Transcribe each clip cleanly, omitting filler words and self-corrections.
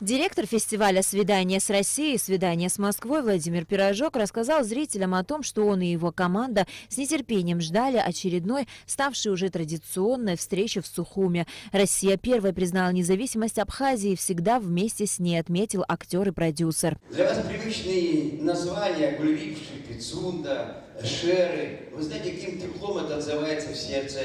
Директор фестиваля «Свидание с Россией. Свидание с Москвой» Владимир Пирожок рассказал зрителям о том, что он и его команда с нетерпением ждали очередной, ставшей уже традиционной встречи в Сухуми. Россия первой признала независимость Абхазии и всегда вместе с ней, отметил актер и продюсер. Для вас привычные названия Гульвикши, Пицунда, Шеры. Вы знаете, каким теплом это отзывается в сердце,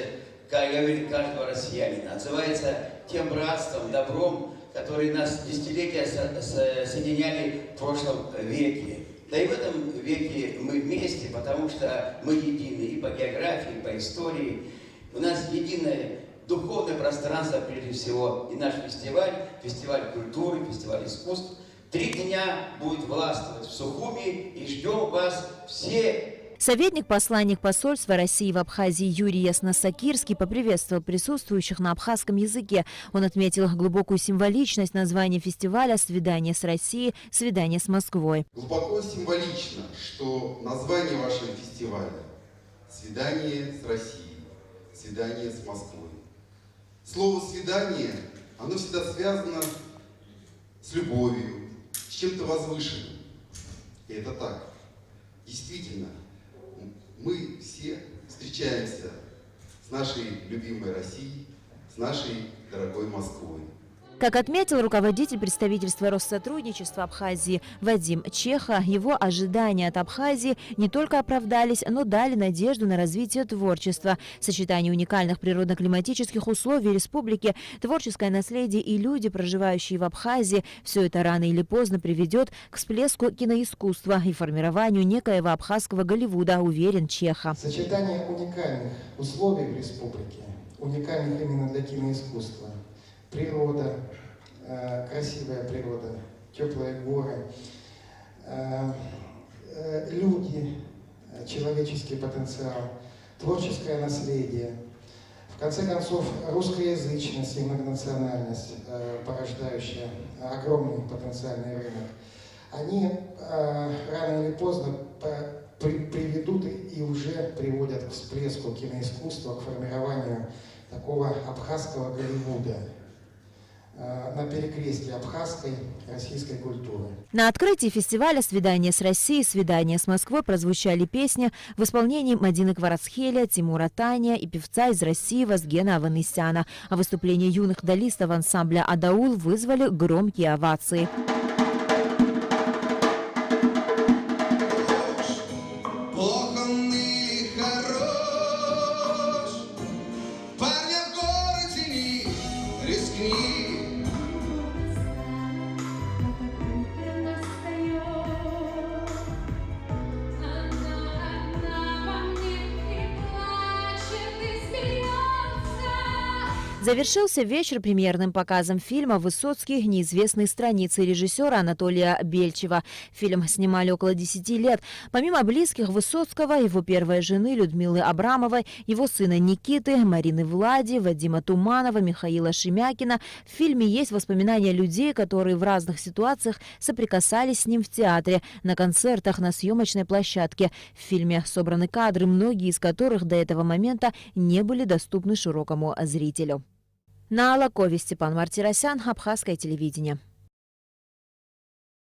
как говорит, каждого россиянина. Отзывается тем братством, добром, которые нас десятилетия соединяли в прошлом веке. Да и в этом веке мы вместе, потому что мы едины и по географии, и по истории. У нас единое духовное пространство, прежде всего, и наш фестиваль, фестиваль культуры, фестиваль искусств. 3 дня будет властвовать в Сухуми, и ждем вас все. Советник-посланник посольства России в Абхазии Юрий Ясносакирский поприветствовал присутствующих на абхазском языке. Он отметил глубокую символичность названия фестиваля «Свидание с Россией. Свидание с Москвой». Глубоко символично, что название вашего фестиваля «Свидание с Россией. Свидание с Москвой». Слово «свидание», оно всегда связано с любовью, с чем-то возвышенным. И это так. Действительно. Мы все встречаемся с нашей любимой Россией, с нашей дорогой Москвой. Как отметил руководитель представительства Россотрудничества Абхазии Вадим Чеха, его ожидания от Абхазии не только оправдались, но дали надежду на развитие творчества. Сочетание уникальных природно-климатических условий республики, творческое наследие и люди, проживающие в Абхазии – все это рано или поздно приведет к всплеску киноискусства и формированию некоего абхазского Голливуда, уверен Чеха. Сочетание уникальных условий в республике, уникальных именно для киноискусства. Природа, красивая природа, теплые горы, люди, человеческий потенциал, творческое наследие. В конце концов, русскоязычность и многонациональность, порождающая огромный потенциальный рынок, они рано или поздно приведут и уже приводят к всплеску киноискусства, к формированию такого абхазского Голливуда на перекрестии абхазской и российской культуры. На открытии фестиваля «Свидание с Россией. Свидание с Москвой» прозвучали песни в исполнении Мадины Кварацхеля, Тимура Таня и певца из России Вазгена Аванесяна. А выступления юных долистов ансамбля «Адаул» вызвали громкие овации. Завершился вечер премьерным показом фильма «Высоцкий. Неизвестные страницы» режиссера Анатолия Бельчева. Фильм снимали около 10 лет. Помимо близких Высоцкого, его первой жены Людмилы Абрамовой, его сына Никиты, Марины Влади, Вадима Туманова, Михаила Шемякина, в фильме есть воспоминания людей, которые в разных ситуациях соприкасались с ним в театре, на концертах, на съемочной площадке. В фильме собраны кадры, многие из которых до этого момента не были доступны широкому зрителю. На Алакове Степан Мартиросян, Абхазское телевидение.